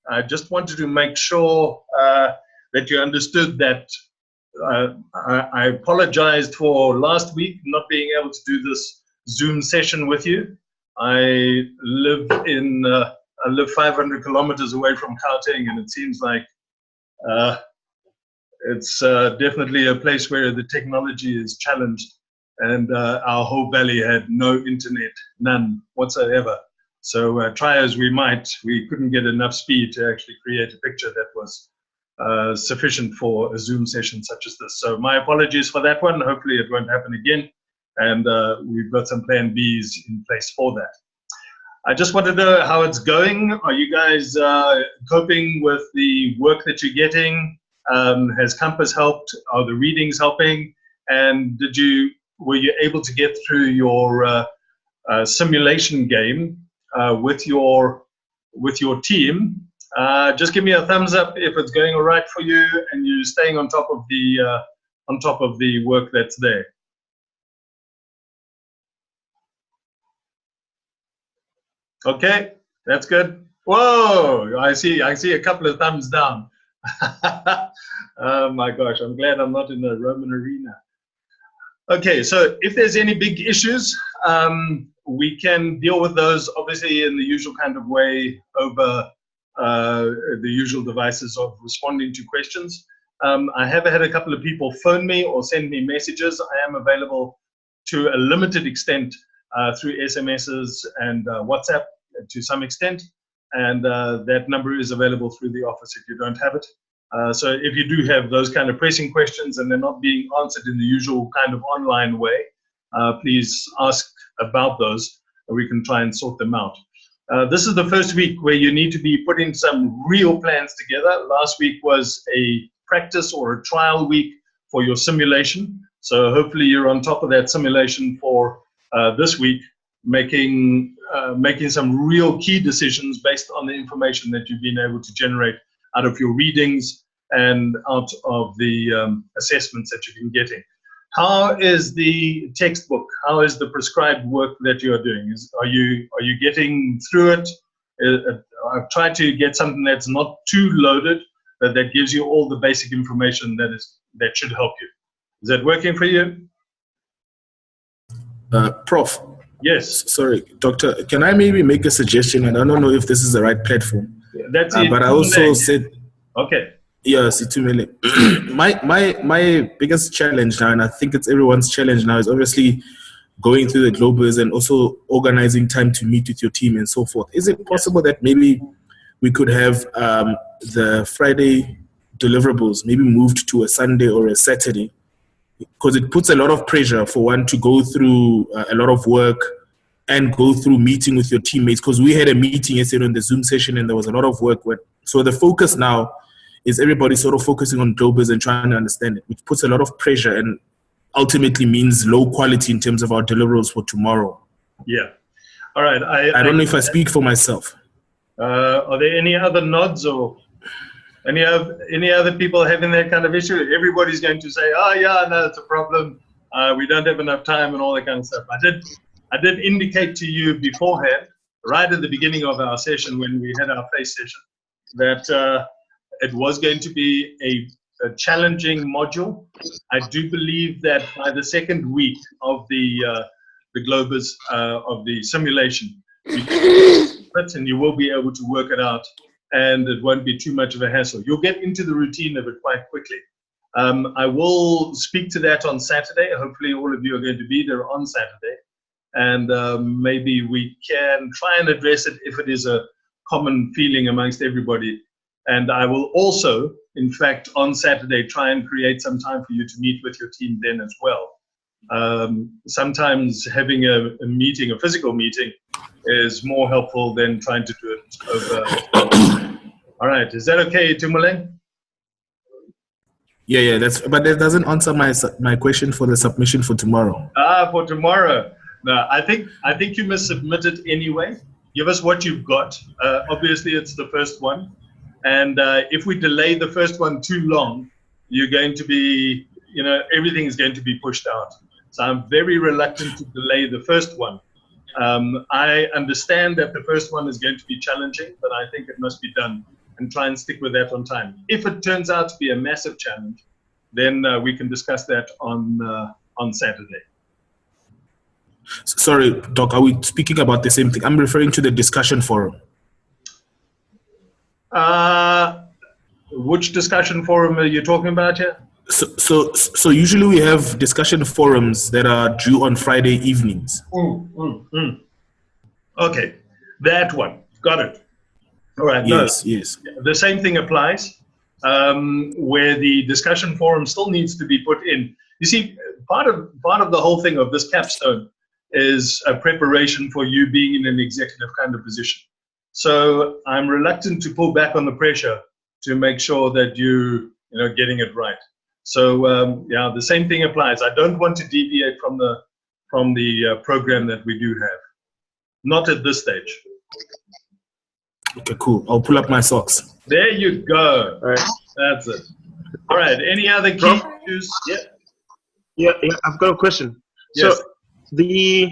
I just wanted to make sure that you understood that I apologized for last week not being able to do this Zoom session with you. I live 500 kilometers away from Gauteng, and it seems like it's definitely a place where the technology is challenged, and our whole valley had no internet, none whatsoever. So try as we might, we couldn't get enough speed to actually create a picture that was sufficient for a Zoom session such as this. So my apologies for that one. Hopefully it won't happen again. And we've got some plan Bs in place for that. I just want to know how it's going. Are you guys coping with the work that you're getting? Has Compass helped? Are the readings helping? And were you able to get through your simulation game with your team? Just give me a thumbs up if it's going all right for you and you're staying on top of the work that's there. Okay, that's good. Whoa, I see a couple of thumbs down. Oh my gosh, I'm glad I'm not in the Roman arena. Okay, so if there's any big issues, we can deal with those obviously in the usual kind of way over the usual devices of responding to questions. I have had a couple of people phone me or send me messages. I am available to a limited extent through SMSs and WhatsApp to some extent, and that number is available through the office if you don't have it. So if you do have those kind of pressing questions and they're not being answered in the usual kind of online way, please ask about those, and we can try and sort them out. This is the first week where you need to be putting some real plans together. Last week was a practice or a trial week for your simulation. So hopefully you're on top of that simulation for this week, making some real key decisions based on the information that you've been able to generate out of your readings and out of the assessments that you've been getting. How is the textbook? How is the prescribed work that you are doing? Are you getting through it? I've tried to get something that's not too loaded, but that gives you all the basic information that should help you. Is that working for you? Prof. Yes. Sorry, Doctor. Can I maybe make a suggestion? And I don't know if this is the right platform. That's it. But I also said. Okay. Yes, my biggest challenge now, and I think it's everyone's challenge now, is obviously going through the Globers and also organizing time to meet with your team and so forth. Is it possible that maybe we could have the Friday deliverables maybe moved to a Sunday or a Saturday? Because it puts a lot of pressure for one to go through a lot of work and go through meeting with your teammates. Because we had a meeting yesterday on the Zoom session and there was a lot of work. So the focus now is everybody sort of focusing on Globers and trying to understand it, which puts a lot of pressure and ultimately means low quality in terms of our deliverables for tomorrow. Yeah. All right. I don't know if I speak for myself. Are there any other nods or any other people having that kind of issue? Everybody's going to say, oh yeah, no, it's a problem. We don't have enough time and all that kind of stuff. I did indicate to you beforehand, right at the beginning of our session when we had our face session, that it was going to be a challenging module. I do believe that by the second week of the Globers of the simulation, and you will be able to work it out, and it won't be too much of a hassle. You'll get into the routine of it quite quickly. I will speak to that on Saturday. Hopefully all of you are going to be there on Saturday, and maybe we can try and address it if it is a common feeling amongst everybody. And I will also, in fact, on Saturday, try and create some time for you to meet with your team then as well. Sometimes having a meeting, a physical meeting, is more helpful than trying to do it over. All right, is that okay, Tumuleng? Yeah, but that doesn't answer my question for the submission for tomorrow. For tomorrow. No, I think you must submit it anyway. Give us what you've got. Obviously, it's the first one. And if we delay the first one too long, you're going to be, everything is going to be pushed out. So I'm very reluctant to delay the first one. I understand that the first one is going to be challenging, but I think it must be done and try and stick with that on time. If it turns out to be a massive challenge, then we can discuss that on Saturday. Sorry, Doc, are we speaking about the same thing? I'm referring to the discussion forum. Which discussion forum are you talking about here? So usually we have discussion forums that are due on Friday evenings. Okay, that one. Got it. All right. Yes, yes. The same thing applies, where the discussion forum still needs to be put in. You see, part of the whole thing of this capstone is a preparation for you being in an executive kind of position. So I'm reluctant to pull back on the pressure to make sure that you're getting it right. So yeah, the same thing applies. I don't want to deviate from the program that we do have. Not at this stage. Okay, cool. I'll pull up my socks. There you go. All right. That's it. All right. Any other key issues? Yeah, I've got a question. Yes. So the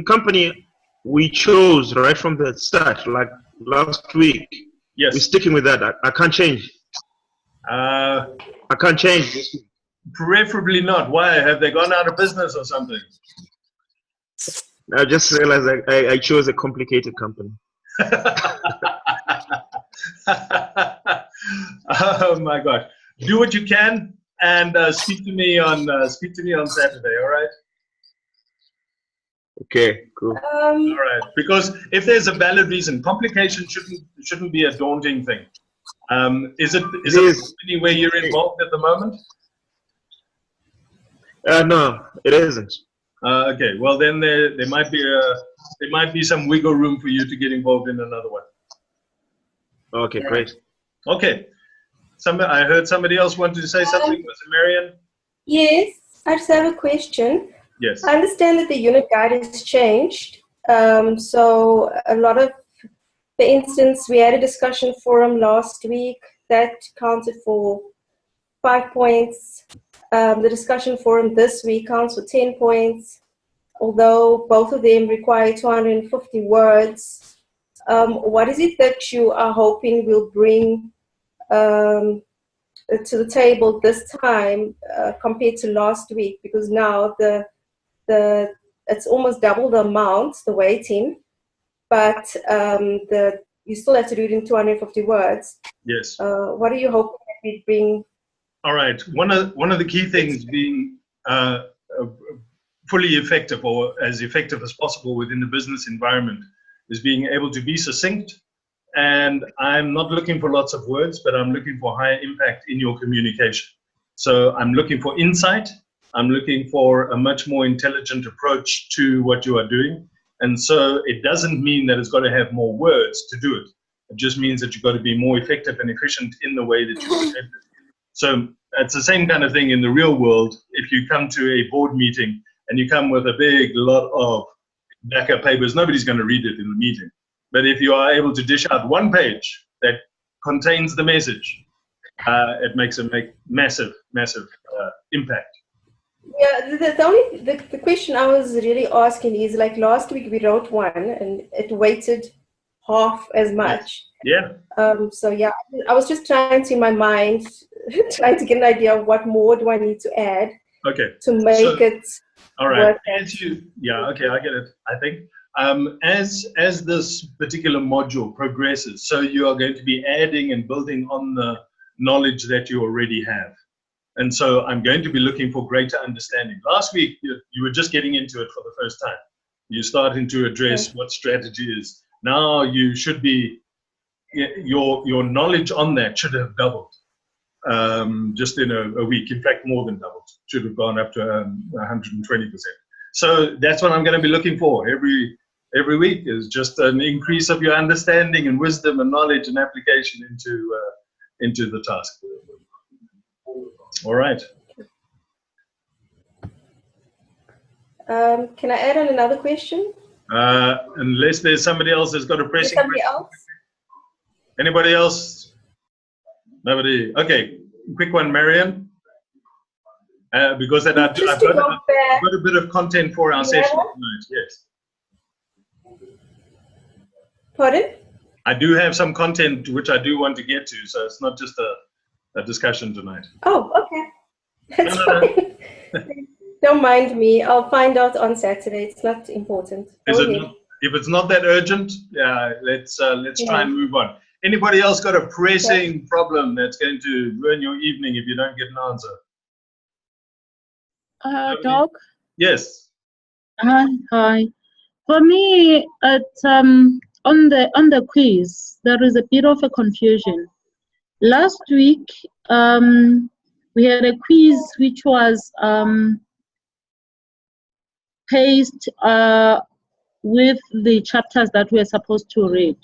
company we chose right from the start, like last week, Yes. we're sticking with that. I can't change. I can't change this week. Preferably not. Why? Have they gone out of business or something? I just realized I chose a complicated company. Oh my gosh! Do what you can and speak to me on Saturday. All right. Okay, cool. All right. Because if there's a valid reason, complication shouldn't be a daunting thing. Is it a company where you're involved at the moment? No, it isn't. Okay. Well, then there might be some wiggle room for you to get involved in another one. Okay, great. Okay. I heard somebody else wanted to say something. Was it Marian? Yes, I just have a question. Yes. I understand that the unit guide has changed. So a lot of, for instance, we had a discussion forum last week that counted for 5 points. The discussion forum this week counts for 10 points, although both of them require 250 words. What is it that you are hoping will bring to the table this time compared to last week? Because now it's almost double the amount, the weighting, but you still have to do it in 250 words. Yes. What are you hoping that we bring? All right. One of the key things being fully effective, or as effective as possible within the business environment, is being able to be succinct. And I'm not looking for lots of words, but I'm looking for high impact in your communication. So I'm looking for insight. I'm looking for a much more intelligent approach to what you are doing. And so it doesn't mean that it's got to have more words to do it. It just means that you've got to be more effective and efficient in the way that you present it. So it's the same kind of thing in the real world. If you come to a board meeting and you come with a big lot of backup papers, nobody's going to read it in the meeting. But if you are able to dish out one page that contains the message, it makes a massive impact. Yeah, the question I was really asking is, like last week we wrote one and it weighted half as much. Yeah. So yeah, I was just trying to, in my mind, trying to get an idea of what more do I need to add. Okay. To make it. All right. Work. Yeah. Okay, I get it. I think as this particular module progresses, so you are going to be adding and building on the knowledge that you already have. And so I'm going to be looking for greater understanding. Last week, you were just getting into it for the first time. You're starting to address what strategy is. Now you should be, your knowledge on that should have doubled just in a week. In fact, more than doubled. Should have gone up to 120%. So that's what I'm going to be looking for every week, is just an increase of your understanding and wisdom and knowledge and application into the task. All right. Can I add on another question? Unless there's somebody else that's got a pressing question. Somebody else? Anybody else? Nobody. Okay, quick one, Marian. Because then I've got a bit of content for our session tonight. Yes. Pardon? I do have some content which I do want to get to, so it's not just a discussion tonight. Oh, okay. That's No, no, no. fine. Don't mind me. I'll find out on Saturday. It's not important. Is Go it ahead. not, if it's not that urgent, yeah, let's try Yeah. and move on. Anybody else got a pressing problem that's going to ruin your evening if you don't get an answer? Doc, Yes. hi. For me, on the quiz, there is a bit of a confusion. Last week, we had a quiz which was paced with the chapters that we are supposed to read.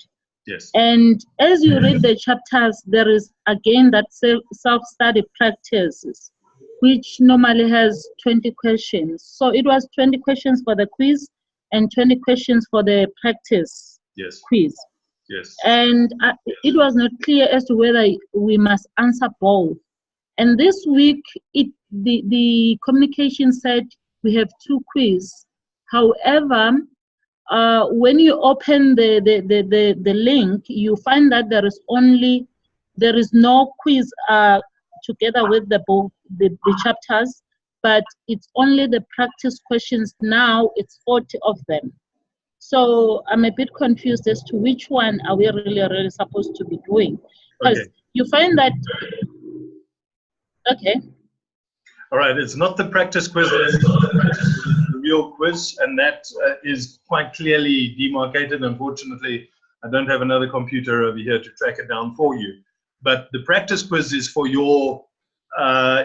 Yes. And as you read the chapters, there is again that self-study practices, which normally has 20 questions. So it was 20 questions for the quiz and 20 questions for the practice Yes. quiz. Yes. And it was not clear as to whether we must answer both. And this week, the communication said we have 2 quiz. However, when you open the link, you find that there is no quiz together with the chapters, but it's only the practice questions. Now it's 40 of them. So I'm a bit confused as to which one are we really supposed to be doing, because Okay. you find that. Okay. All right. It's not the practice quiz. It's the real quiz, and that is quite clearly demarcated. Unfortunately, I don't have another computer over here to track it down for you. But the practice quiz is for your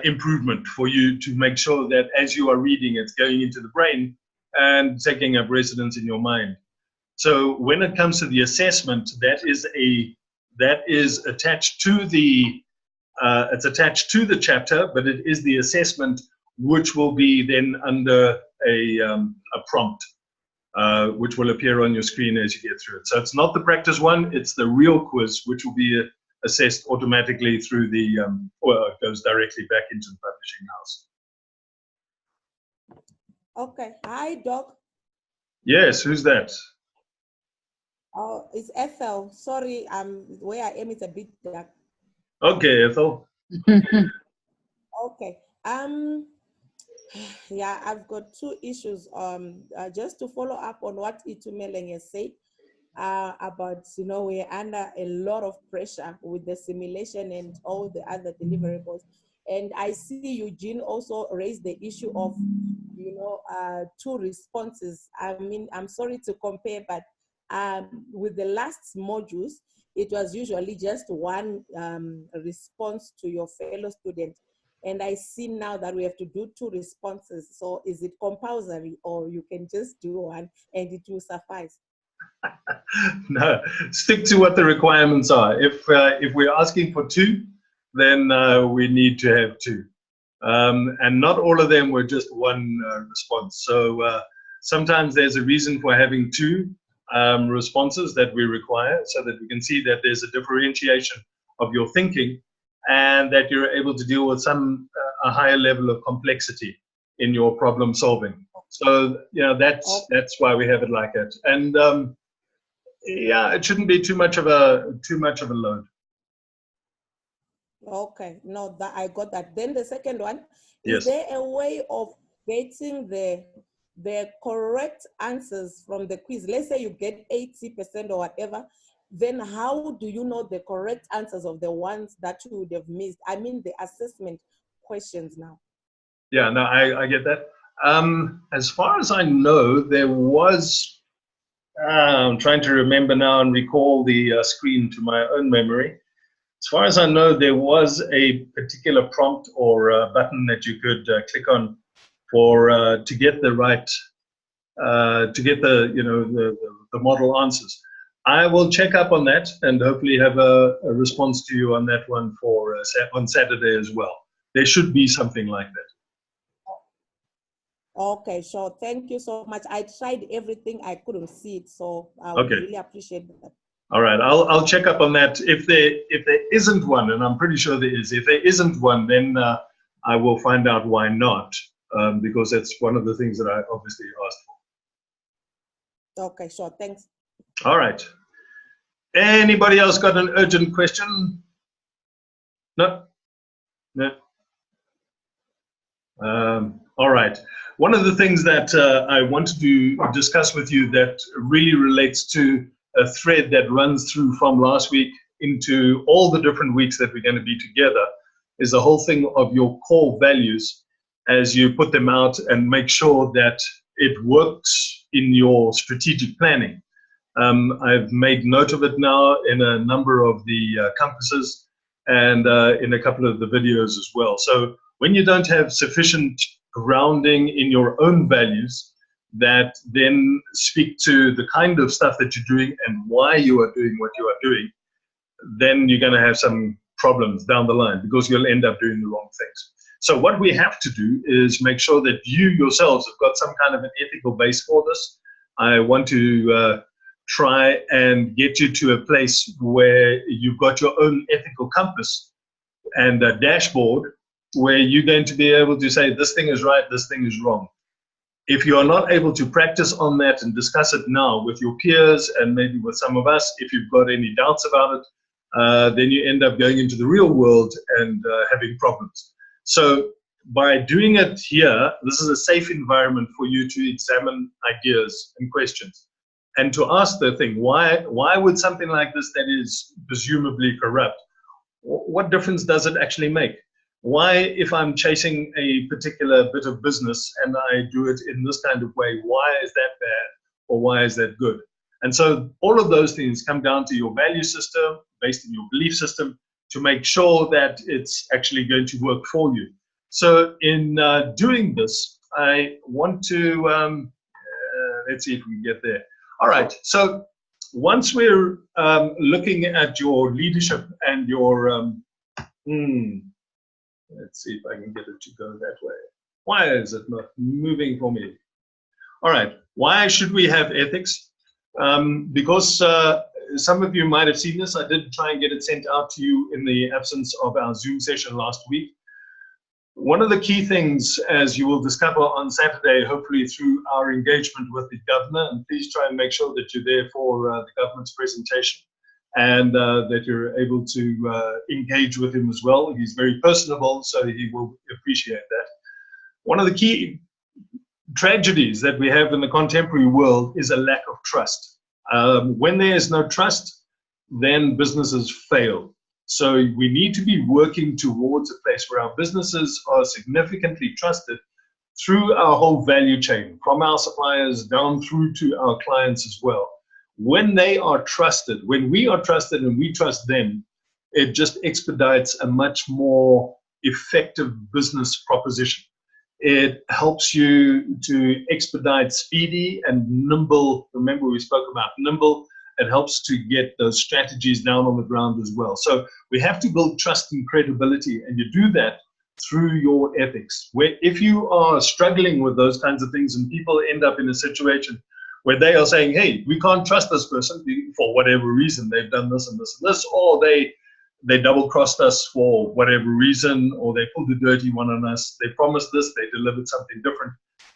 improvement, for you to make sure that as you are reading, it's going into the brain and taking up residence in your mind. So when it comes to the assessment, that is attached to the it's attached to the chapter, but it is the assessment which will be then under a prompt, which will appear on your screen as you get through it. So it's not the practice one; it's the real quiz, which will be assessed automatically through the or it goes directly back into the publishing house. Okay. Hi, Doc. Yes, who's that? Oh, it's Ethel. Sorry, where I am, it's a bit dark. Okay, Ethel. Okay. Yeah, I've got 2 issues. Just to follow up on what Itumeleng has said about, we're under a lot of pressure with the simulation and all the other deliverables. And I see Eugene also raised the issue of, 2 responses. I mean, I'm sorry to compare, but with the last modules, it was usually just 1 response to your fellow student. And I see now that we have to do 2 responses. So is it compulsory, or you can just do 1 and it will suffice? No, stick to what the requirements are. If we're asking for 2, then we need to have 2. And not all of them were just 1 response. So sometimes there's a reason for having 2 responses that we require, so that we can see that there's a differentiation of your thinking and that you're able to deal with a higher level of complexity in your problem solving. So that's why we have it like that. And yeah, it shouldn't be too much of a load. Okay, no, that I got that. Then the second one, Yes. Is there a way of getting the correct answers from the quiz? Let's say you get 80% or whatever, then how do you know the correct answers of the ones that you would have missed? I mean, the assessment questions now. Yeah, no, I get that. As far as I know, there was, I'm trying to remember now and recall the screen to my own memory. As far as I know, there was a particular prompt or a button that you could click on for to get the right, to get the model answers. I will check up on that and hopefully have a response to you on that one for on Saturday as well. There should be something like that. Okay, sure. Thank you so much. I tried everything. I couldn't see it, so I would really appreciate that. All right, I'll check up on that. If there isn't one, and I'm pretty sure there is, if there isn't one, then I will find out why not, because that's one of the things that I obviously asked for. Okay, sure. Thanks. All right. Anybody else got an urgent question? No? No? All right. One of the things that I wanted to discuss with you that really relates to a thread that runs through from last week into all the different weeks that we're going to be together is the whole thing of your core values as you put them out and make sure that it works in your strategic planning. I've made note of it now in a number of the compasses and in a couple of the videos as well. So when you don't have sufficient grounding in your own values that then speak to the kind of stuff that you're doing and why you are doing what you are doing, then you're going to have some problems down the line because you'll end up doing the wrong things. So what we have to do is make sure that you yourselves have got some kind of an ethical base for this. I want to try and get you to a place where you've got your own ethical compass and a dashboard where you're going to be able to say, this thing is right, this thing is wrong. If you are not able to practice on that and discuss it now with your peers and maybe with some of us, if you've got any doubts about it, then you end up going into the real world and having problems. So by doing it here, this is a safe environment for you to examine ideas and questions and to ask the thing, why would something like this that is presumably corrupt, what difference does it actually make? Why, if I'm chasing a particular bit of business and I do it in this kind of way, why is that bad or why is that good? And so all of those things come down to your value system, based on your belief system, to make sure that it's actually going to work for you. So in doing this, I want to, let's see if we can get there. All right, so once we're looking at your leadership and your, let's see if I can get it to go that way. Why is it not moving for me? All right, why should we have ethics? Because some of you might have seen this. I did try and get it sent out to you in the absence of our Zoom session last week. One of the key things, as you will discover on Saturday, hopefully through our engagement with the governor, and please try and make sure that you're there for the government's presentation and that you're able to engage with him as well. He's very personable, so he will appreciate that. One of the key tragedies that we have in the contemporary world is a lack of trust. When there is no trust, then businesses fail. So we need to be working towards a place where our businesses are significantly trusted through our whole value chain, from our suppliers down through to our clients as well. When they are trusted, when we are trusted and we trust them, it just expedites a much more effective business proposition. It helps you to expedite speedy and nimble. Remember, we spoke about nimble. It helps to get those strategies down on the ground as well. So we have to build trust and credibility, and you do that through your ethics. Where if you are struggling with those kinds of things and people end up in a situation where they are saying, hey, we can't trust this person for whatever reason, they've done this and this and this, or they double-crossed us for whatever reason, or they pulled a dirty one on us, they promised this, they delivered something different,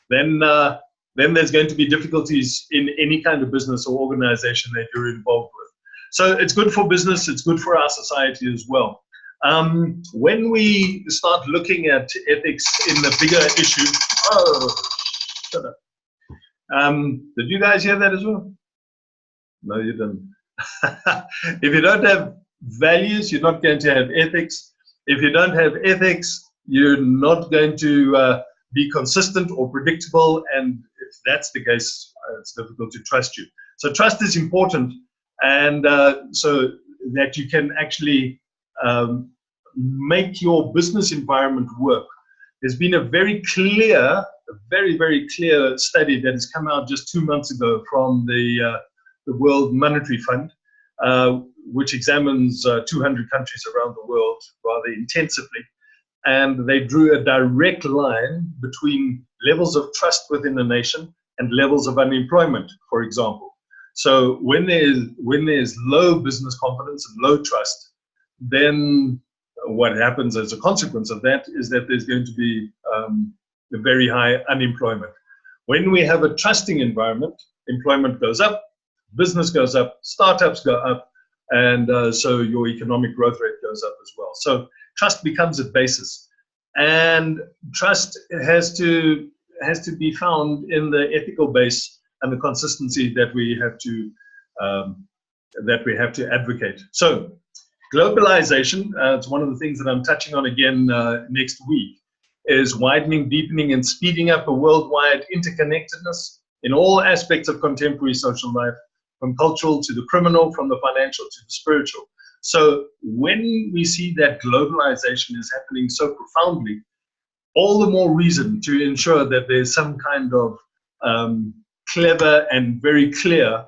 then there's going to be difficulties in any kind of business or organization that you're involved with. So it's good for business, it's good for our society as well. When we start looking at ethics in the bigger issue, oh, shut up. Did you guys hear that as well? No, you didn't. If you don't have values, you're not going to have ethics. If you don't have ethics, you're not going to be consistent or predictable, and if that's the case, it's difficult to trust you. So trust is important, and so that you can actually make your business environment work. There's been a very clear, very clear study that has come out just 2 months ago from the World Monetary Fund, which examines 200 countries around the world rather intensively. And they drew a direct line between levels of trust within a nation and levels of unemployment, for example. So when there's low business confidence and low trust, then what happens as a consequence of that is that there's going to be a very high unemployment. When we have a trusting environment, employment goes up, business goes up, startups go up, And so your economic growth rate goes up as well. So trust becomes a basis, and trust has to be found in the ethical base and the consistency that we have to advocate. So globalization, it's one of the things that I'm touching on again next week, is widening, deepening, and speeding up a worldwide interconnectedness in all aspects of contemporary social life, from cultural to the criminal, from the financial to the spiritual. So when we see that globalization is happening so profoundly, all the more reason to ensure that there's some kind of clever and very clear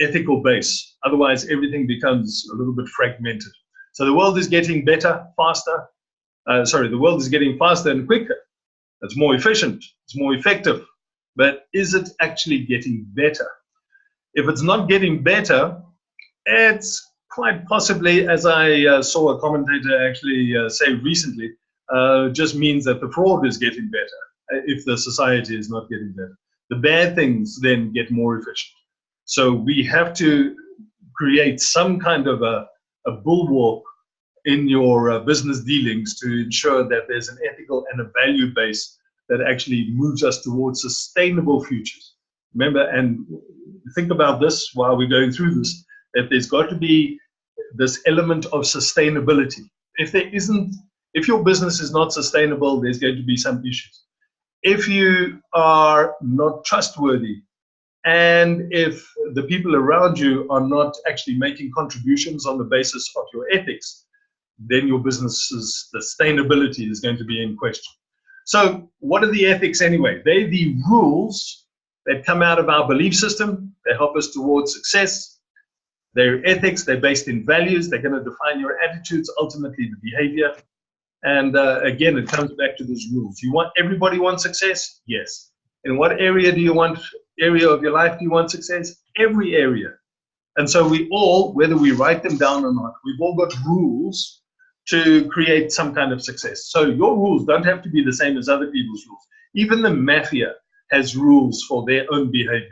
ethical base. Otherwise, everything becomes a little bit fragmented. So the world is getting better, faster. The world is getting faster and quicker. It's more efficient. It's more effective. But is it actually getting better? If it's not getting better, it's quite possibly, as I saw a commentator actually say recently, just means that the fraud is getting better if the society is not getting better. The bad things then get more efficient. So we have to create some kind of a bulwark in your business dealings to ensure that there's an ethical and a value base that actually moves us towards sustainable futures. Remember, and think about this while we're going through this, that there's got to be this element of sustainability. If your business is not sustainable, there's going to be some issues. If you are not trustworthy, and if the people around you are not actually making contributions on the basis of your ethics, then your business's sustainability is going to be in question. So what are the ethics anyway? They're the rules that come out of our belief system. They help us towards success. They're ethics. They're based in values. They're going to define your attitudes, ultimately the behavior. And again, it comes back to those rules. Everybody wants success? Yes. In what area of your life do you want success? Every area. And so we all, whether we write them down or not, we've all got rules to create some kind of success. So your rules don't have to be the same as other people's rules. Even the mafia has rules for their own behavior.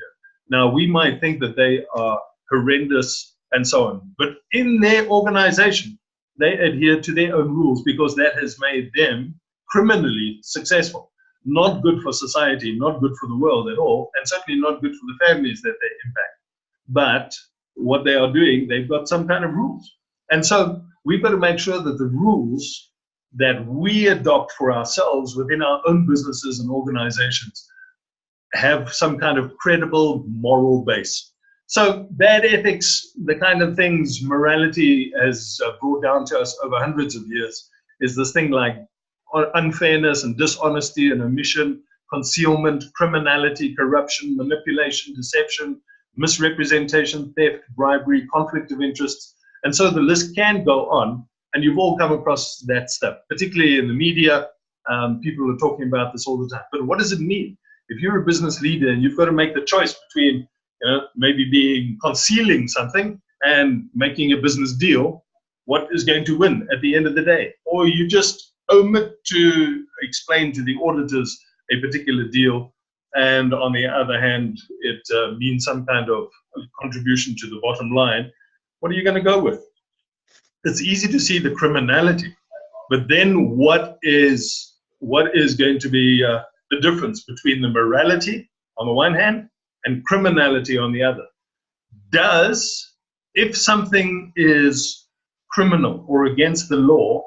Now, we might think that they are horrendous and so on, but in their organization, they adhere to their own rules because that has made them criminally successful. Not good for society, not good for the world at all, and certainly not good for the families that they impact. But what they are doing, they've got some kind of rules. And so we've got to make sure that the rules that we adopt for ourselves within our own businesses and organizations have some kind of credible moral base. So bad ethics, the kind of things morality has brought down to us over hundreds of years, is this thing like unfairness and dishonesty and omission, concealment, criminality, corruption, manipulation, deception, misrepresentation, theft, bribery, conflict of interests. And so the list can go on, and you've all come across that stuff, particularly in the media. People are talking about this all the time. But what does it mean? If you're a business leader and you've got to make the choice between maybe concealing something and making a business deal, what is going to win at the end of the day? Or you just omit to explain to the auditors a particular deal, and on the other hand, it means some kind of contribution to the bottom line. What are you going to go with? It's easy to see the criminality, but then what is going to be the difference between the morality on the one hand and criminality on the other? If something is criminal or against the law,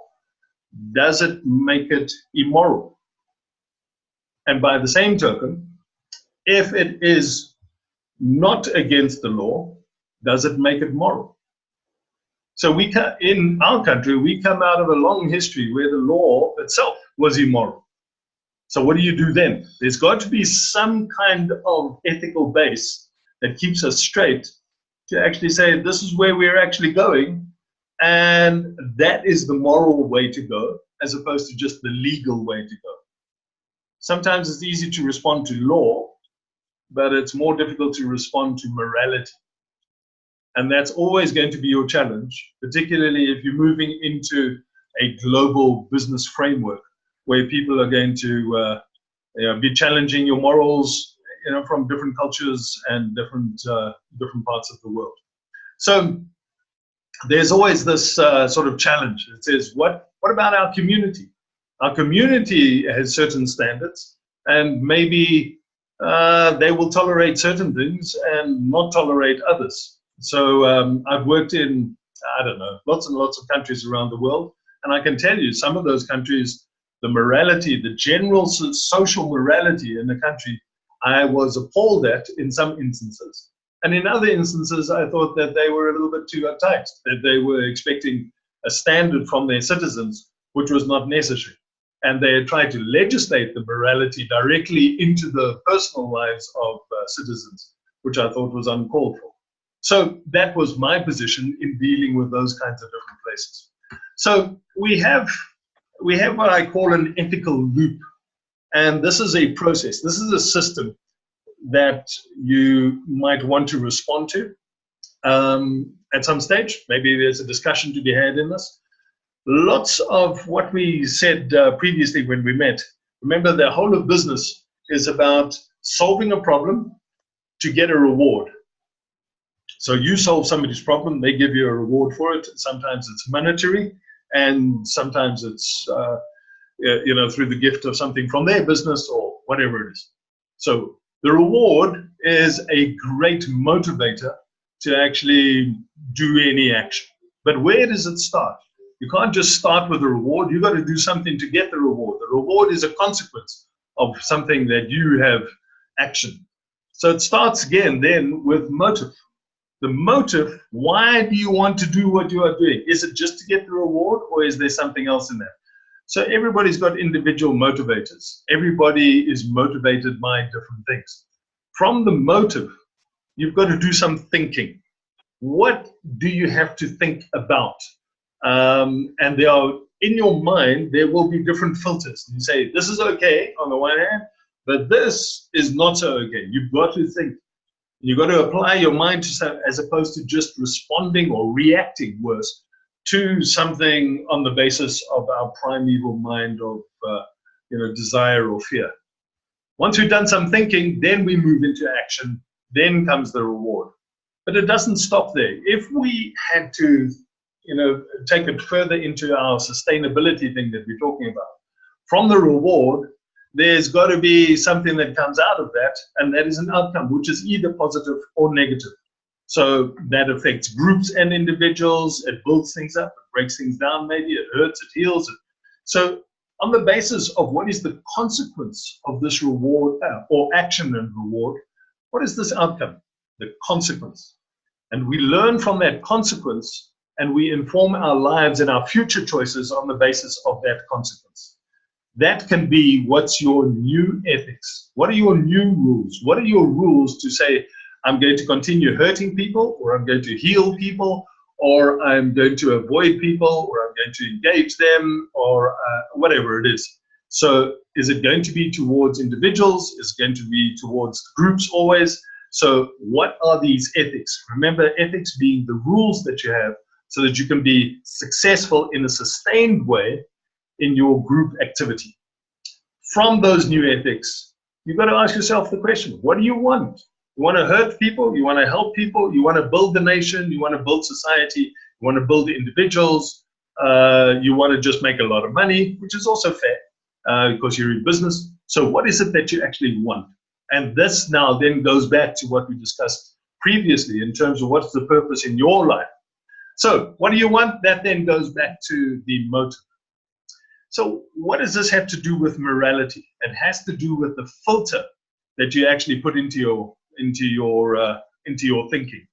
does it make it immoral? And by the same token, if it is not against the law, does it make it moral? So in our country, we come out of a long history where the law itself was immoral. So what do you do then? There's got to be some kind of ethical base that keeps us straight to actually say, this is where we're actually going, and that is the moral way to go, as opposed to just the legal way to go. Sometimes it's easy to respond to law, but it's more difficult to respond to morality. And that's always going to be your challenge, particularly if you're moving into a global business framework where people are going to be challenging your morals, from different cultures and different parts of the world. So there's always this sort of challenge. It says, what about our community? Our community has certain standards, and maybe they will tolerate certain things and not tolerate others. So I've worked in, I don't know, lots and lots of countries around the world, and I can tell you some of those countries, the morality, the general social morality in the country, I was appalled at in some instances. And in other instances, I thought that they were a little bit too uptight, that they were expecting a standard from their citizens, which was not necessary. And they had tried to legislate the morality directly into the personal lives of citizens, which I thought was uncalled for. So that was my position in dealing with those kinds of different places. So we have what I call an ethical loop. And this is a process. This is a system that you might want to respond to at some stage. Maybe there's a discussion to be had in this. Lots of what we said previously when we met, remember the whole of business is about solving a problem to get a reward. So you solve somebody's problem, they give you a reward for it. Sometimes it's monetary, and sometimes it's through the gift of something from their business or whatever it is. So the reward is a great motivator to actually do any action. But where does it start? You can't just start with a reward. You've got to do something to get the reward. The reward is a consequence of something that you have actioned. So it starts again then with motive. The motive, why do you want to do what you are doing? Is it just to get the reward, or is there something else in there? So everybody's got individual motivators. Everybody is motivated by different things. From the motive, you've got to do some thinking. What do you have to think about? And there are, in your mind, there will be different filters. You say, this is okay on the one hand, but this is not so okay. You've got to think. You've got to apply your mind to some, as opposed to just responding or reacting worse to something on the basis of our primeval mind of desire or fear. Once we've done some thinking, then we move into action. Then comes the reward. But it doesn't stop there. If we had to take it further into our sustainability thing that we're talking about, from the reward, there's got to be something that comes out of that, and that is an outcome, which is either positive or negative. So that affects groups and individuals. It builds things up, it breaks things down, maybe it hurts, it heals. So on the basis of what is the consequence of this reward or action and reward, what is this outcome? The consequence. And we learn from that consequence, and we inform our lives and our future choices on the basis of that consequence. That can be, what's your new ethics? What are your new rules? What are your rules to say, I'm going to continue hurting people, or I'm going to heal people, or I'm going to avoid people, or I'm going to engage them, or whatever it is. So is it going to be towards individuals? Is it going to be towards groups always? So what are these ethics? Remember, ethics being the rules that you have so that you can be successful in a sustained way in your group activity. From those new ethics, you've got to ask yourself the question, what do you want? You want to hurt people? You want to help people? You want to build the nation? You want to build society? You want to build the individuals? You want to just make a lot of money, which is also fair because you're in business. So what is it that you actually want? And this now then goes back to what we discussed previously in terms of what's the purpose in your life. So what do you want? That then goes back to the motive. So what does this have to do with morality? It has to do with the filter that you actually put into your thinking.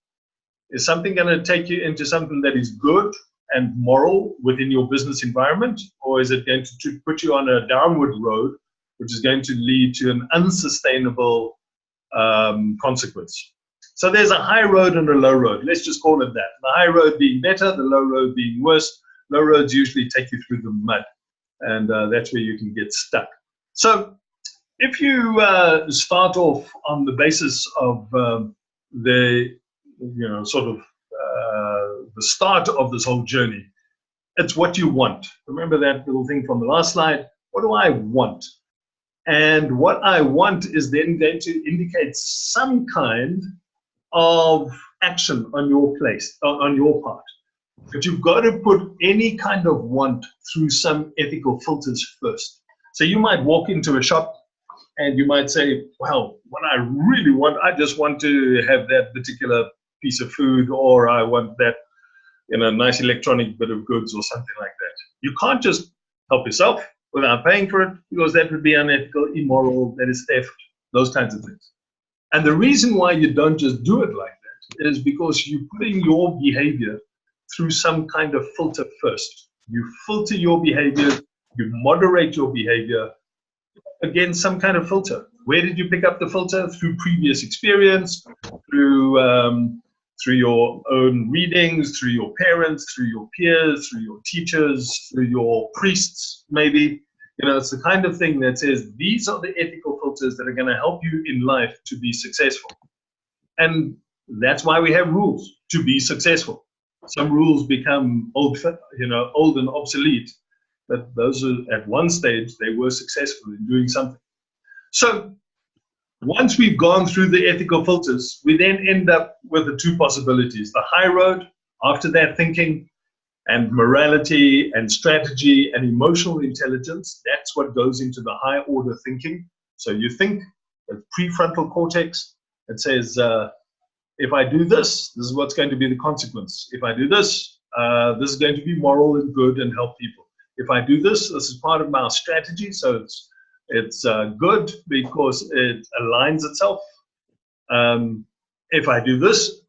Is something going to take you into something that is good and moral within your business environment, or is it going to put you on a downward road, which is going to lead to an unsustainable consequence? So there's a high road and a low road. Let's just call it that. The high road being better, the low road being worse. Low roads usually take you through the mud, and that's where you can get stuck. So if you start off on the basis of the start of this whole journey, it's what you want. Remember that little thing from the last slide? What do I want? And what I want is then going to indicate some kind of action on your part. But you've got to put any kind of want through some ethical filters first. So you might walk into a shop and you might say, well, what I really want, I just want to have that particular piece of food, or I want that, nice electronic bit of goods or something like that. You can't just help yourself without paying for it, because that would be unethical, immoral, that is theft, those kinds of things. And the reason why you don't just do it like that is because you're putting your behavior through some kind of filter first. You filter your behavior, you moderate your behavior against some kind of filter. Where did you pick up the filter? Through previous experience, through your own readings, through your parents, through your peers, through your teachers, through your priests, maybe. It's the kind of thing that says these are the ethical filters that are going to help you in life to be successful. And that's why we have rules, to be successful. Some rules become old and obsolete, but those are, at one stage, they were successful in doing something. So once we've gone through the ethical filters, we then end up with the two possibilities. The high road, after that, thinking and morality and strategy and emotional intelligence, that's what goes into the high order thinking. So you think, the prefrontal cortex, it says, if I do this, this is what's going to be the consequence. If I do this, this is going to be moral and good and help people. If I do this, this is part of my strategy, so it's good because it aligns itself. If I do this,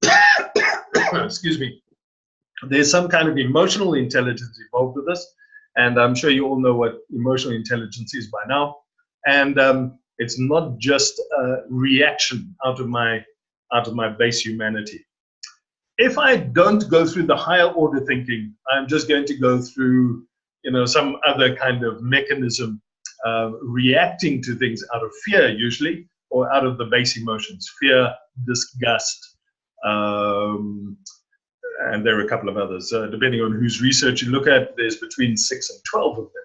excuse me, there's some kind of emotional intelligence involved with this, and I'm sure you all know what emotional intelligence is by now. And it's not just a reaction out of my base humanity. If I don't go through the higher order thinking, I'm just going to go through, some other kind of mechanism, reacting to things out of fear usually, or out of the base emotions, fear, disgust, and there are a couple of others. Depending on whose research you look at, there's between 6 and 12 of them.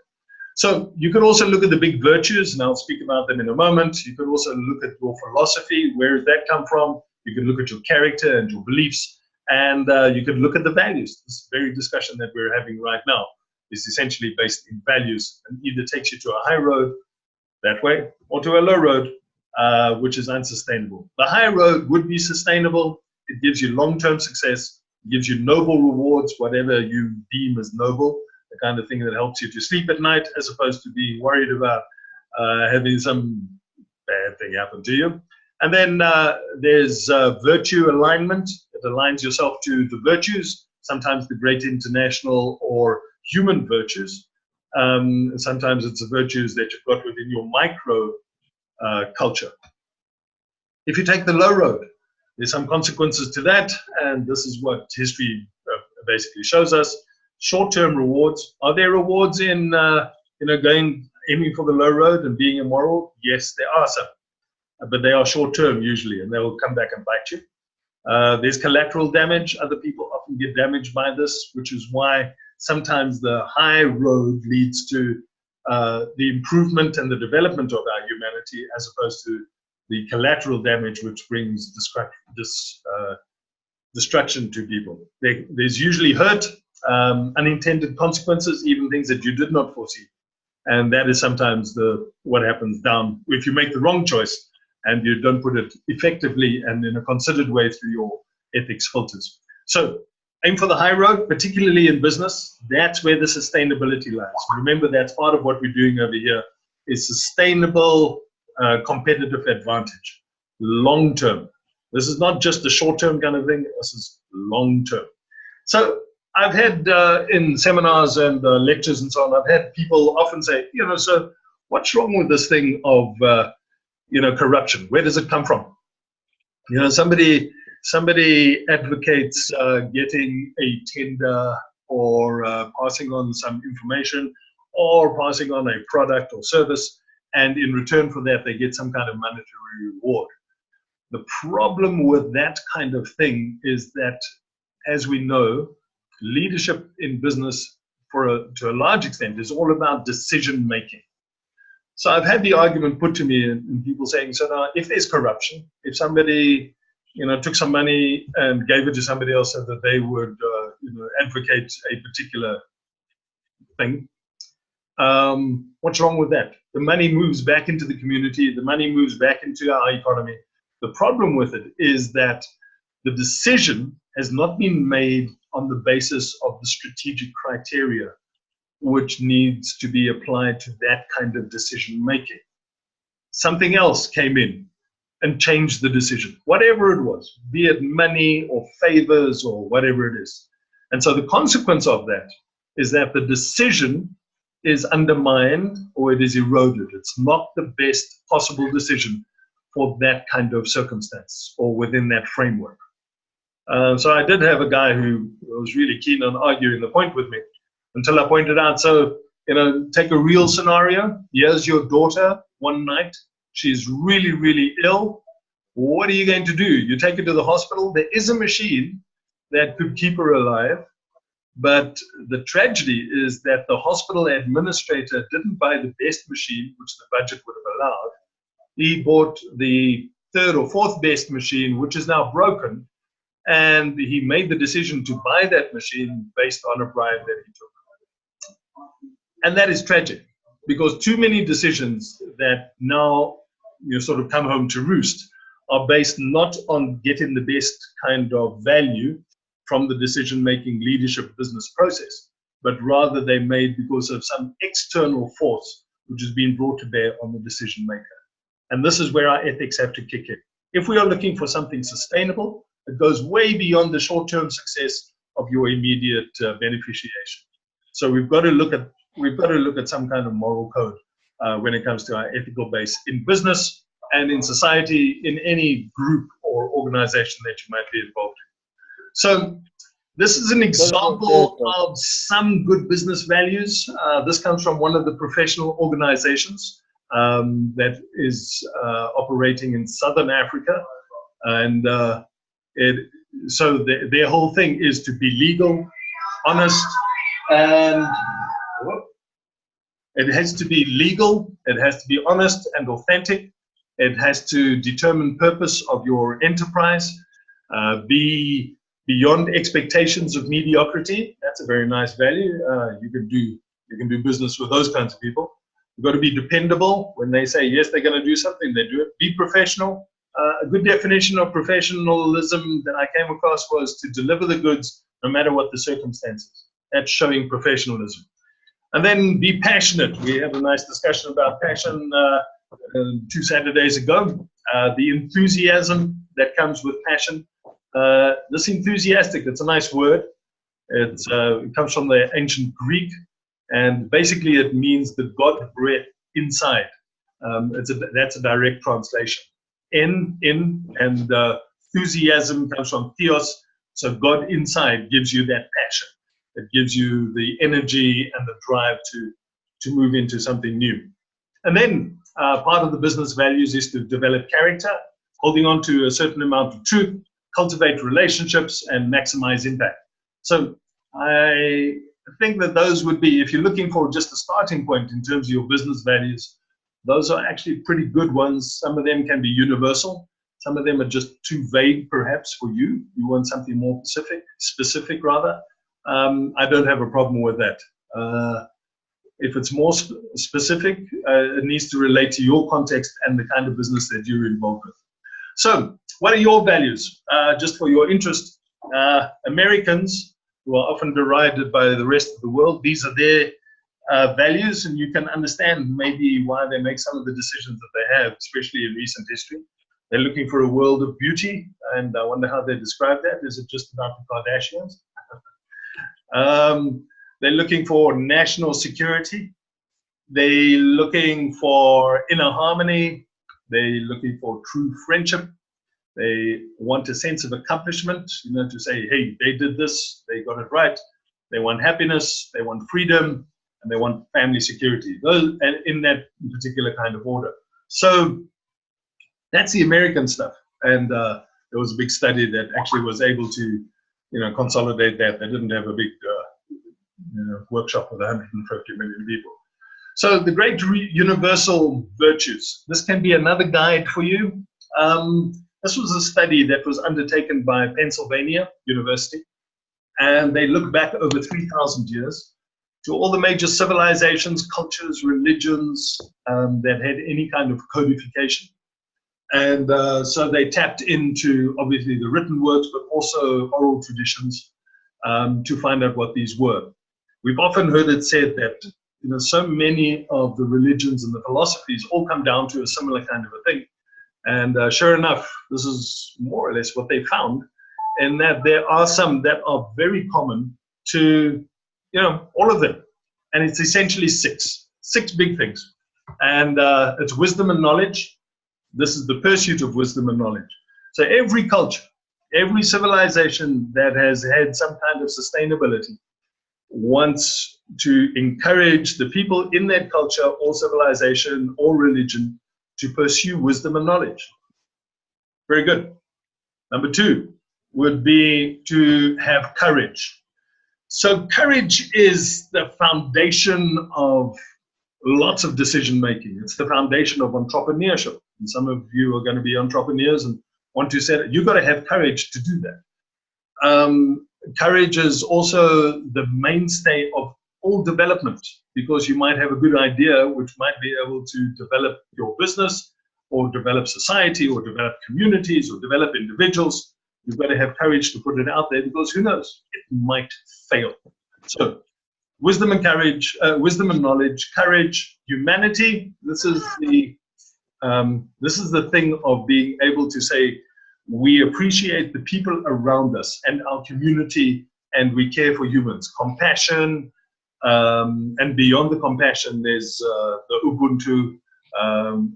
So you can also look at the big virtues, and I'll speak about them in a moment. You can also look at your philosophy, where does that come from? You can look at your character and your beliefs, and you can look at the values. This very discussion that we're having right now is essentially based in values, and either takes you to a high road that way or to a low road, which is unsustainable. The high road would be sustainable. It gives you long-term success. It gives you noble rewards, whatever you deem as noble, the kind of thing that helps you to sleep at night, as opposed to being worried about having some bad thing happen to you. And then there's virtue alignment. It aligns yourself to the virtues, sometimes the great international or human virtues. Sometimes it's the virtues that you've got within your micro culture. If you take the low road, there's some consequences to that, and this is what history basically shows us. Short-term rewards. Are there rewards in aiming for the low road and being immoral? Yes, there are some, but they are short-term usually, and they will come back and bite you. There's collateral damage. Other people often get damaged by this, which is why sometimes the high road leads to the improvement and the development of our humanity, as opposed to the collateral damage, which brings destruction to people. There's usually hurt, unintended consequences, even things that you did not foresee. And that is sometimes what happens down if you make the wrong choice and you don't put it effectively and in a considered way through your ethics filters. So aim for the high road, particularly in business. That's where the sustainability lies. Remember, that's part of what we're doing over here, is sustainable competitive advantage, long term. This is not just a short term kind of thing, this is long term. So I've had in seminars and lectures and so on, I've had people often say, so what's wrong with this thing of, corruption? Where does it come from? Somebody advocates getting a tender or passing on some information or passing on a product or service, and in return for that, they get some kind of monetary reward. The problem with that kind of thing is that, as we know, leadership in business, to a large extent, is all about decision making. So I've had the argument put to me, and people saying, so now, if there's corruption, if somebody took some money and gave it to somebody else so that they would advocate a particular thing. What's wrong with that? The money moves back into the community. The money moves back into our economy. The problem with it is that the decision has not been made on the basis of the strategic criteria which needs to be applied to that kind of decision making. Something else came in and changed the decision, whatever it was, be it money or favors or whatever it is. And so the consequence of that is that the decision is undermined or it is eroded. It's not the best possible decision for that kind of circumstance or within that framework. So I did have a guy who was really keen on arguing the point with me until I pointed out, so, take a real scenario. Here's your daughter one night. She's really, really ill. What are you going to do? You take her to the hospital. There is a machine that could keep her alive. But the tragedy is that the hospital administrator didn't buy the best machine, which the budget would have allowed. He bought the third or fourth best machine, which is now broken. And he made the decision to buy that machine based on a bribe that he took. And that is tragic, because too many decisions that now sort of come home to roost are based not on getting the best kind of value from the decision-making leadership business process, but rather they're made because of some external force which has been brought to bear on the decision maker. And this is where our ethics have to kick in. If we are looking for something sustainable, it goes way beyond the short-term success of your immediate beneficiation. So we've got to look at some kind of moral code when it comes to our ethical base in business and in society, in any group or organization that you might be involved in. So this is an example of some good business values. This comes from one of the professional organizations that is operating in Southern Africa. And so their whole thing is to be legal, honest, and it has to be legal, it has to be honest and authentic, it has to determine purpose of your enterprise, be beyond expectations of mediocrity. That's a very nice value. You can do business with those kinds of people. You've got to be dependable. When they say yes, they're going to do something, they do it. Be professional. A good definition of professionalism that I came across was to deliver the goods no matter what the circumstances. That's showing professionalism. And then be passionate. We had a nice discussion about passion 2 Saturdays ago. The enthusiasm that comes with passion. This enthusiastic, it's a nice word. It comes from the ancient Greek, and basically it means the God breath inside. That's a direct translation. In and enthusiasm comes from theos, so God inside gives you that passion. It gives you the energy and the drive to move into something new. And then part of the business values is to develop character, holding on to a certain amount of truth, cultivate relationships, and maximize impact. So I think that those would be, if you're looking for just a starting point in terms of your business values, those are actually pretty good ones. Some of them can be universal. Some of them are just too vague, perhaps, for you. You want something more specific rather. I don't have a problem with that. If it's more specific, it needs to relate to your context and the kind of business that you're involved with. So, what are your values? Just for your interest, Americans, who are often derided by the rest of the world, these are their values, and you can understand maybe why they make some of the decisions that they have, especially in recent history. They're looking for a world of beauty, and I wonder how they describe that. Is it just about the Kardashians? They're looking for national security. They're looking for inner harmony. They're looking for true friendship. They want a sense of accomplishment, to say, hey, they did this, they got it right. They want happiness, they want freedom, and they want family security. Those, and in that particular kind of order. So that's the American stuff. And there was a big study that actually was able to, consolidate that. They didn't have a big workshop with 150 million people. So the great universal virtues. This can be another guide for you. This was a study that was undertaken by Pennsylvania University. and they look back over 3,000 years to all the major civilizations, cultures, religions that had any kind of codification. And so they tapped into, obviously, the written works, but also oral traditions to find out what these were. We've often heard it said that, you know, so many of the religions and the philosophies all come down to a similar kind of a thing. And sure enough, this is more or less what they found, and that there are some that are very common to, you know, all of them. And it's essentially six big things. And it's wisdom and knowledge. This is the pursuit of wisdom and knowledge. So every culture, every civilization that has had some kind of sustainability wants to encourage the people in that culture or civilization or religion to pursue wisdom and knowledge. Very good. Number two would be to have courage. So courage is the foundation of lots of decision making. It's the foundation of entrepreneurship. And some of you are going to be entrepreneurs and want to say that you've got to have courage to do that. Courage is also the mainstay of all development, because you might have a good idea which might be able to develop your business or develop society or develop communities or develop individuals. You've got to have courage to put it out there, because who knows, it might fail. So wisdom and courage, wisdom and knowledge, courage, humanity. This is the thing of being able to say, we appreciate the people around us and our community, and we care for humans. Compassion, and beyond the compassion, there's the Ubuntu,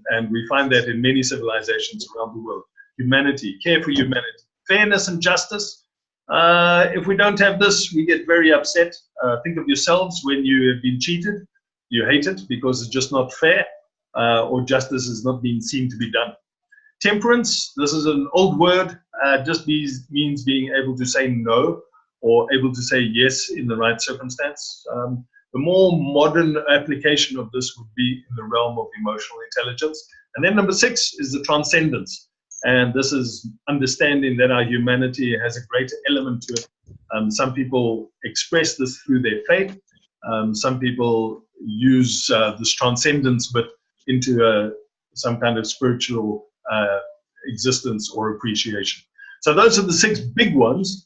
and we find that in many civilizations around the world. Humanity, care for humanity. Fairness and justice. If we don't have this, we get very upset. Think of yourselves when you have been cheated. You hate it because it's just not fair, or justice is not being seen to be done. Temperance, this is an old word, just means being able to say no or able to say yes in the right circumstance. The more modern application of this would be in the realm of emotional intelligence. And then number 6 is the transcendence. And this is understanding that our humanity has a greater element to it. Some people express this through their faith. Some people use this transcendence but into some kind of spiritual existence or appreciation. So those are the 6 big ones.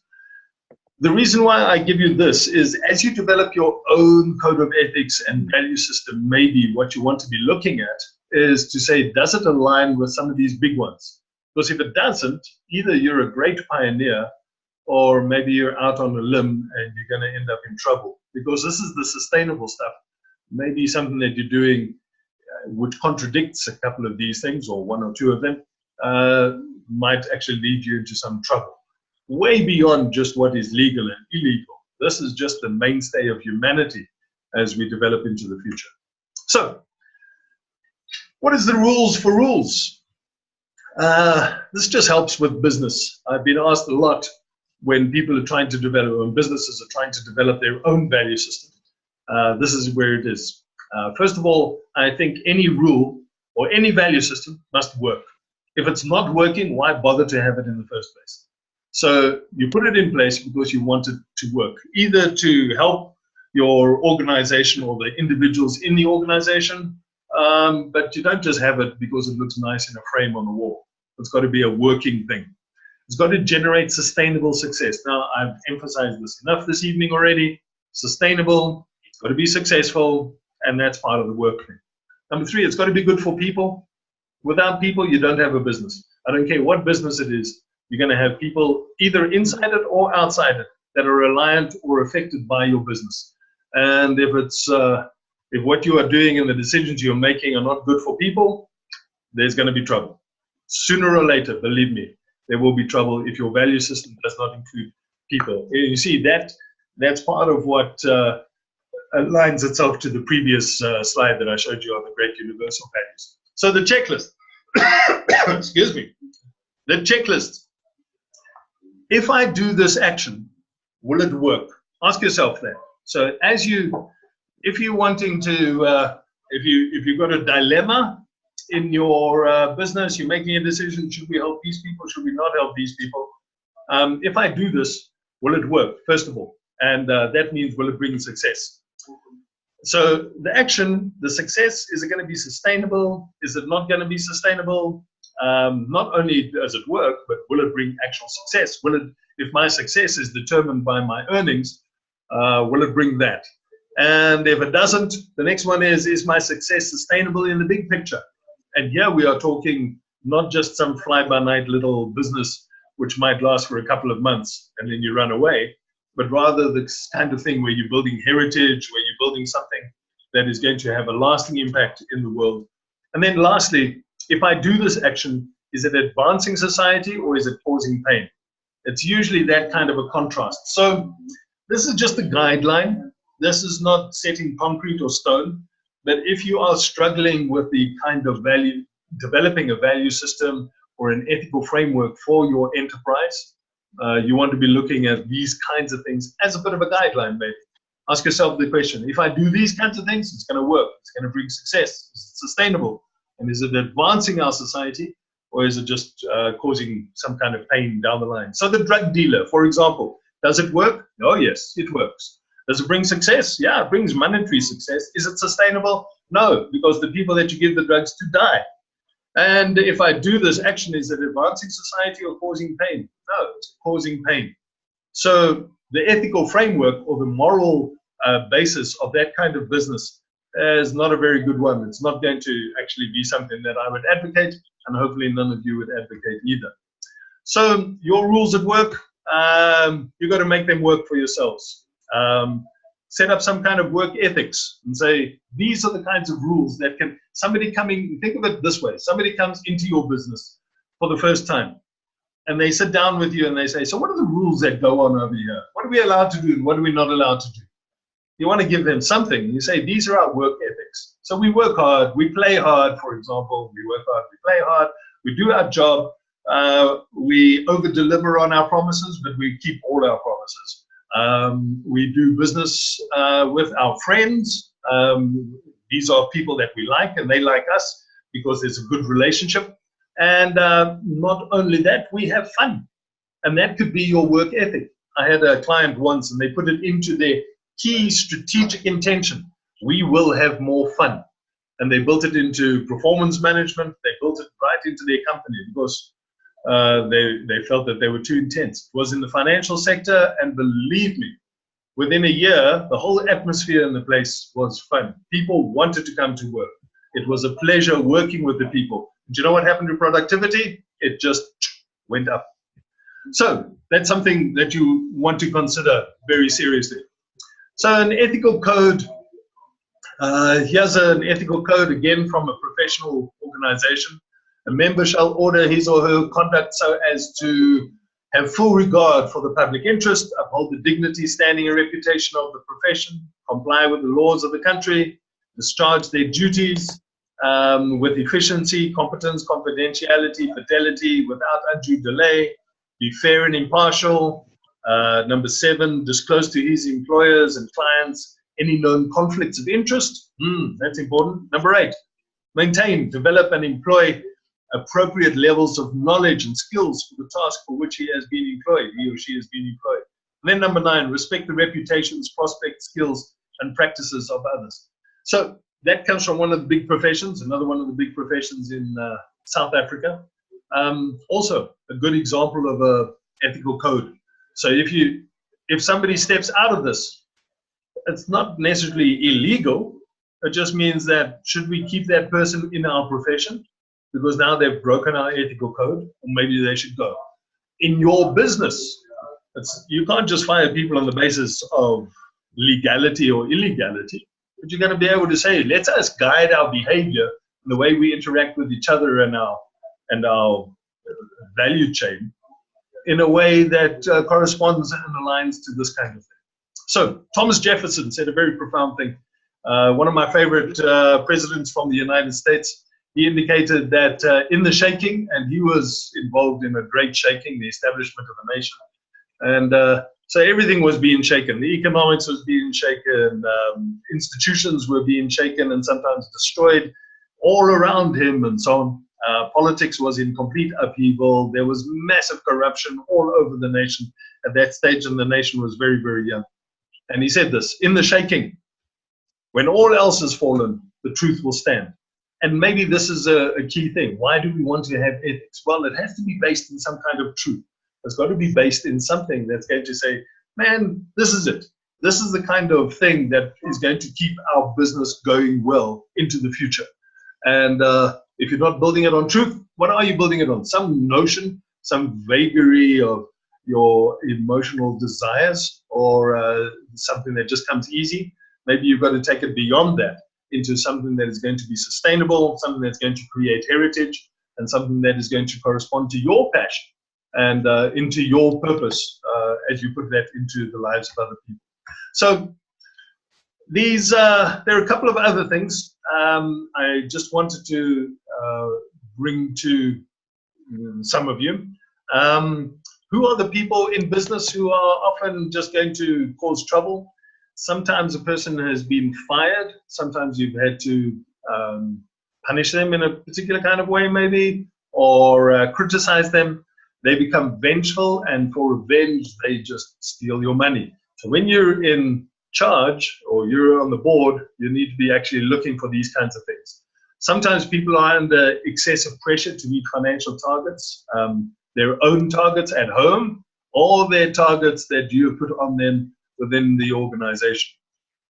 The reason why I give you this is, as you develop your own code of ethics and value system, maybe what you want to be looking at is to say, does it align with some of these big ones? Because if it doesn't, either you're a great pioneer or maybe you're out on a limb and you're going to end up in trouble. Because this is the sustainable stuff. Maybe something that you're doing which contradicts a couple of these things, or 1 or 2 of them, might actually lead you into some trouble. Way beyond just what is legal and illegal. This is just the mainstay of humanity as we develop into the future. So, what is the rules for rules? This just helps with business. I've been asked a lot when people are trying to develop, when businesses are trying to develop their own value system. This is where it is. First of all, I think any rule or any value system must work. If it's not working, why bother to have it in the first place? So you put it in place because you want it to work, either to help your organization or the individuals in the organization, but you don't just have it because it looks nice in a frame on the wall. It's got to be a working thing. It's got to generate sustainable success. Now, I've emphasized this enough this evening already. Sustainable, it's got to be successful, and that's part of the work thing. Number 3, it's got to be good for people. Without people, you don't have a business. I don't care what business it is. You're going to have people either inside it or outside it that are reliant or affected by your business. And if it's if what you are doing and the decisions you're making are not good for people, there's going to be trouble. Sooner or later, believe me, there will be trouble if your value system does not include people. You see, that's part of what aligns itself to the previous slide that I showed you on the great universal values. So the checklist, excuse me, the checklist. If I do this action, will it work? Ask yourself that. So as if you're wanting to, if you've got a dilemma in your business, you're making a decision, should we help these people, should we not help these people? If I do this, Will it work, first of all? And that means, will it bring success? So the action, the success, is it going to be sustainable? Is it not going to be sustainable? Not only does it work, but will it bring actual success? Will it, if my success is determined by my earnings, will it bring that? And if it doesn't, the next one is my success sustainable in the big picture? And here we are talking not just some fly-by-night little business which might last for a couple of months and then you run away, but rather the kind of thing where you're building heritage, where you're building something that is going to have a lasting impact in the world. And then lastly, if I do this action, is it advancing society or is it causing pain? It's usually that kind of a contrast. So this is just a guideline. This is not set in concrete or stone. But if you are struggling with the kind of value, developing a value system or an ethical framework for your enterprise, you want to be looking at these kinds of things as a bit of a guideline, maybe. Ask yourself the question, if I do these kinds of things, it's going to work. It's going to bring success. Is it sustainable? And is it advancing our society, or is it just causing some kind of pain down the line? So the drug dealer, for example, does it work? Oh, yes, it works. Does it bring success? Yeah, it brings monetary success. Is it sustainable? No, because the people that you give the drugs to die. And if I do this action, is it advancing society or causing pain? No, it's causing pain. So the ethical framework or the moral basis of that kind of business is not a very good one. It's not going to actually be something that I would advocate, and hopefully none of you would advocate either. So your rules at work, you've got to make them work for yourselves. Set up some kind of work ethics and say, these are the kinds of rules that can, somebody coming, think of it this way, somebody comes into your business for the first time and they sit down with you and they say, so what are the rules that go on over here? What are we allowed to do and what are we not allowed to do? You want to give them something. You say, these are our work ethics. So we work hard, we play hard, for example, we work hard, we play hard, we do our job, we over-deliver on our promises, but we keep all our promises. We do business with our friends. These are people that we like and they like us because there's a good relationship. And not only that, we have fun. And that could be your work ethic. I had a client once and they put it into their key strategic intention. We will have more fun. And they built it into performance management. They built it right into their company because they felt that they were too intense. It was in the financial sector, and believe me, within a year, the whole atmosphere in the place was fun. People wanted to come to work. It was a pleasure working with the people. Do you know what happened to productivity? It just went up. So that's something that you want to consider very seriously. So an ethical code, here's an ethical code again from a professional organization. A member shall order his or her conduct so as to have full regard for the public interest, uphold the dignity, standing, and reputation of the profession, comply with the laws of the country, discharge their duties with efficiency, competence, confidentiality, fidelity, without undue delay, be fair and impartial. Number 7, disclose to his employers and clients any known conflicts of interest. That's important. Number 8, maintain, develop, and employ appropriate levels of knowledge and skills for the task for which he or she has been employed. And then number 9, respect the reputations, prospects, skills, and practices of others. So that comes from one of the big professions, another one of the big professions in South Africa. Also a good example of a ethical code. So if somebody steps out of this, it's not necessarily illegal. It just means that should we keep that person in our profession? Because now they've broken our ethical code, or maybe they should go. In your business, you can't just fire people on the basis of legality or illegality, but you're going to be able to say, let us guide our behavior and the way we interact with each other and our value chain in a way that corresponds and aligns to this kind of thing. So Thomas Jefferson said a very profound thing. One of my favorite presidents from the United States, he indicated that in the shaking, and he was involved in a great shaking, the establishment of the nation. And so everything was being shaken. The economics was being shaken, institutions were being shaken and sometimes destroyed all around him and so on. Politics was in complete upheaval. There was massive corruption all over the nation at that stage, and the nation was very, very young. And he said this, in the shaking, when all else has fallen, the truth will stand. And maybe this is a key thing. Why do we want to have ethics? Well, it has to be based in some kind of truth. It's got to be based in something that's going to say, man, this is it. This is the kind of thing that is going to keep our business going well into the future. And if you're not building it on truth, what are you building it on? Some notion, some vagary of your emotional desires, or something that just comes easy? Maybe you've got to take it beyond that into something that is going to be sustainable, something that's going to create heritage, and something that is going to correspond to your passion and into your purpose as you put that into the lives of other people. So these, there are a couple of other things I just wanted to bring to some of you. Who are the people in business who are often just going to cause trouble? Sometimes a person has been fired. Sometimes you've had to punish them in a particular kind of way, maybe, or criticize them. They become vengeful, and for revenge, they just steal your money. So when you're in charge or you're on the board, you need to be actually looking for these kinds of things. Sometimes people are under excessive pressure to meet financial targets, their own targets at home, or their targets that you have put on them within the organization.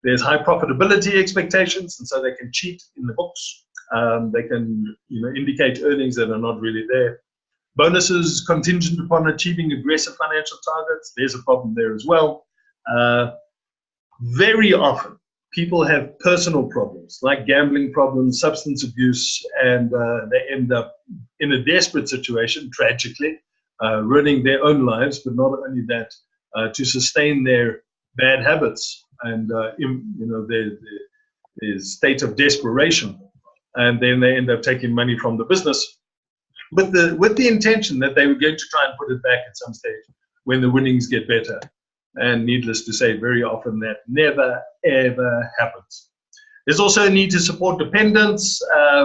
There's high profitability expectations, and so they can cheat in the books. They can, indicate earnings that are not really there. Bonuses contingent upon achieving aggressive financial targets. There's a problem there as well. Very often, people have personal problems like gambling problems, substance abuse, and they end up in a desperate situation, tragically, ruining their own lives, but not only that, to sustain their bad habits and their state of desperation, and then they end up taking money from the business with the intention that they were going to try and put it back at some stage when the winnings get better. And needless to say, very often that never, ever happens. There's also a need to support dependents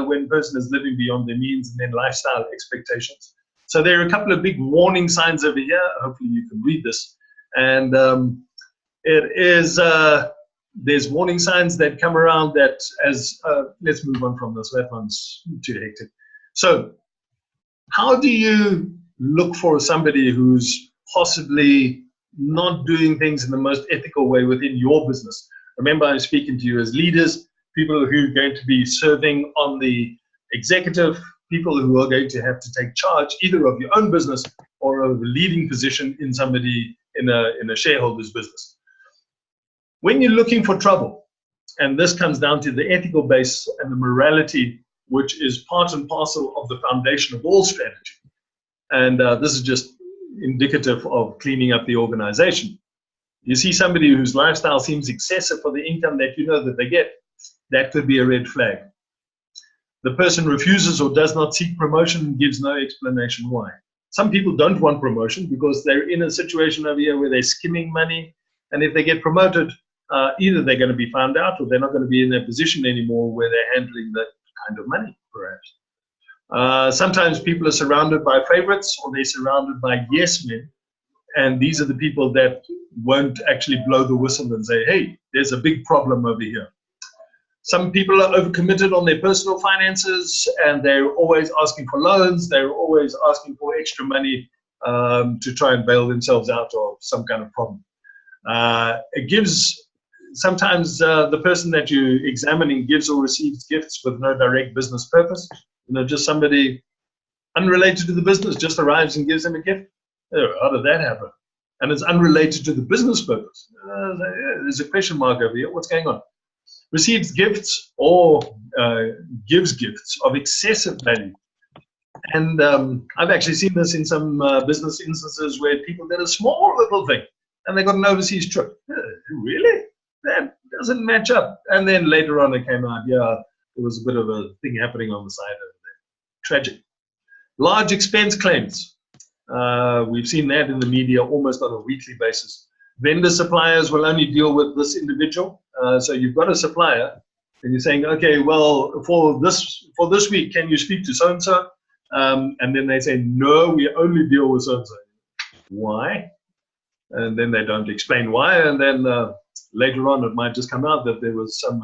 when a person is living beyond their means, and then lifestyle expectations. So there are a couple of big warning signs over here. Hopefully you can read this. And there's warning signs that come around that let's move on from this. That one's too hectic. So how do you look for somebody who's possibly not doing things in the most ethical way within your business? Remember, I'm speaking to you as leaders, people who are going to be serving on the executive, people who are going to have to take charge either of your own business or of a leading position in somebody in a shareholder's business. When you're looking for trouble, and this comes down to the ethical base and the morality, which is part and parcel of the foundation of all strategy. And this is just indicative of cleaning up the organization. You see somebody whose lifestyle seems excessive for the income that you know that they get, that could be a red flag. The person refuses or does not seek promotion and gives no explanation why. Some people don't want promotion because they're in a situation over here where they're skimming money, and if they get promoted, either they're going to be found out or they're not going to be in their position anymore where they're handling that kind of money, perhaps. Sometimes people are surrounded by favorites, or they're surrounded by yes men, and these are the people that won't actually blow the whistle and say, hey, there's a big problem over here. Some people are overcommitted on their personal finances, and they're always asking for loans. They're always asking for extra money to try and bail themselves out of some kind of problem. It gives, sometimes the person that you're examining gives or receives gifts with no direct business purpose. Just somebody unrelated to the business just arrives and gives them a gift. How did that happen? And it's unrelated to the business purpose. There's a question mark over here. What's going on? Receives gifts or gives gifts of excessive value. And I've actually seen this in some business instances where people did a small little thing and they got an overseas trip. Really? That doesn't match up. And then later on it came out, yeah, there was a bit of a thing happening on the side over there. Tragic. Large expense claims. We've seen that in the media almost on a weekly basis. Vendor suppliers will only deal with this individual. So you've got a supplier and you're saying, okay, well, for this week, can you speak to so-and-so? And then they say, no, we only deal with so-and-so. Why? And then they don't explain why. And then later on, it might just come out that there was some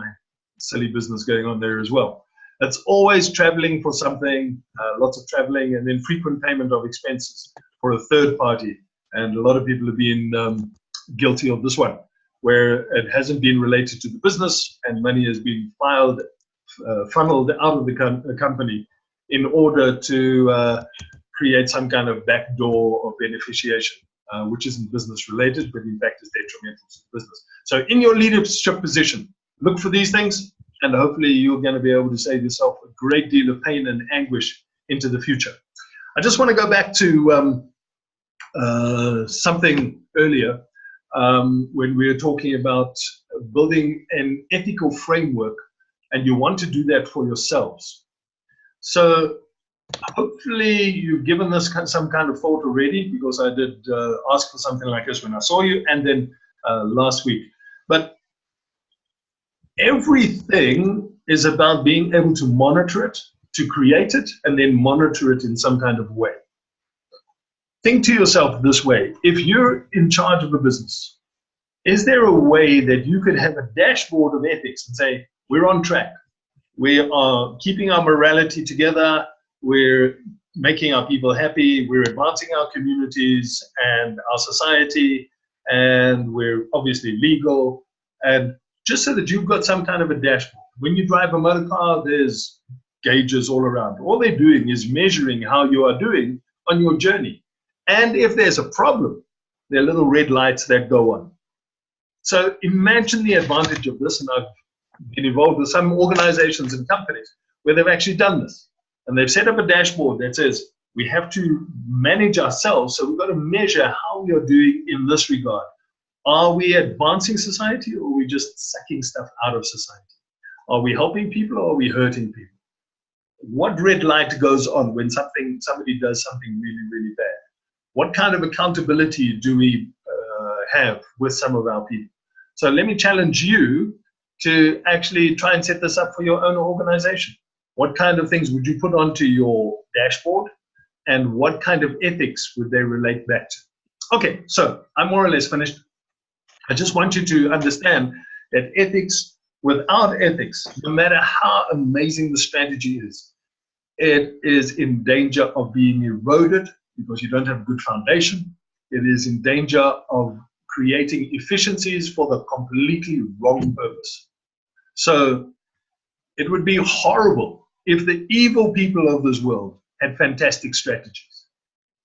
silly business going on there as well. It's always traveling for something, lots of traveling, and then frequent payment of expenses for a third party. And a lot of people have been guilty of this one, where it hasn't been related to the business and money has been funneled out of the company in order to create some kind of backdoor of beneficiation, which isn't business related, but in fact is detrimental to the business. So in your leadership position, look for these things, and hopefully you're going to be able to save yourself a great deal of pain and anguish into the future. I just want to go back to something earlier when we were talking about building an ethical framework, and you want to do that for yourselves. So hopefully you've given this some kind of thought already, because I did ask for something like this when I saw you, and then last week. But everything is about being able to monitor it, to create it, and then monitor it in some kind of way. Think to yourself this way: if you're in charge of a business, is there a way that you could have a dashboard of ethics and say, we're on track, we are keeping our morality together, we're making our people happy, we're advancing our communities and our society, and we're obviously legal, and just so that you've got some kind of a dashboard. When you drive a motor car, there's gauges all around. All they're doing is measuring how you are doing on your journey. And if there's a problem, there are little red lights that go on. So imagine the advantage of this, and I've been involved with some organizations and companies where they've actually done this. And they've set up a dashboard that says, we have to manage ourselves, so we've got to measure how we are doing in this regard. Are we advancing society, or are we just sucking stuff out of society? Are we helping people, or are we hurting people? What red light goes on when somebody does something really, really bad? What kind of accountability do we have with some of our people? So let me challenge you to actually try and set this up for your own organization. What kind of things would you put onto your dashboard, and what kind of ethics would they relate back to? Okay, so I'm more or less finished. I just want you to understand that ethics, without ethics, no matter how amazing the strategy is, it is in danger of being eroded because you don't have a good foundation. It is in danger of creating efficiencies for the completely wrong purpose. So it would be horrible if the evil people of this world had fantastic strategies.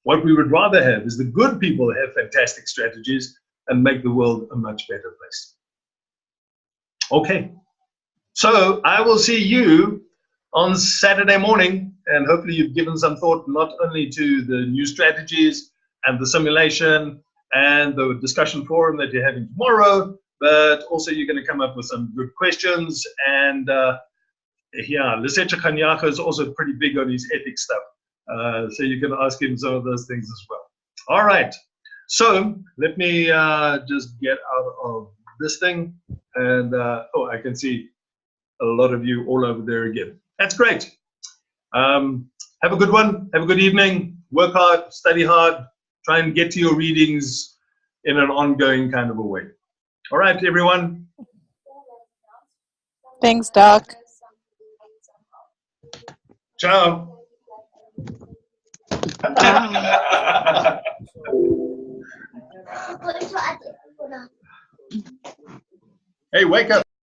What we would rather have is the good people have fantastic strategies and make the world a much better place. Okay, so I will see you on Saturday morning, and hopefully you've given some thought not only to the new strategies and the simulation and the discussion forum that you're having tomorrow, but also you're going to come up with some good questions. And yeah, Lesetja Kanyaka is also pretty big on his ethics stuff, so you can ask him some of those things as well. All right. So let me just get out of this thing, and oh, I can see a lot of you all over there again. That's great. Have a good one. Have a good evening. Work hard, study hard, try and get to your readings in an ongoing kind of a way. All right, everyone. Thanks, Doc. Ciao. Hey, wake up.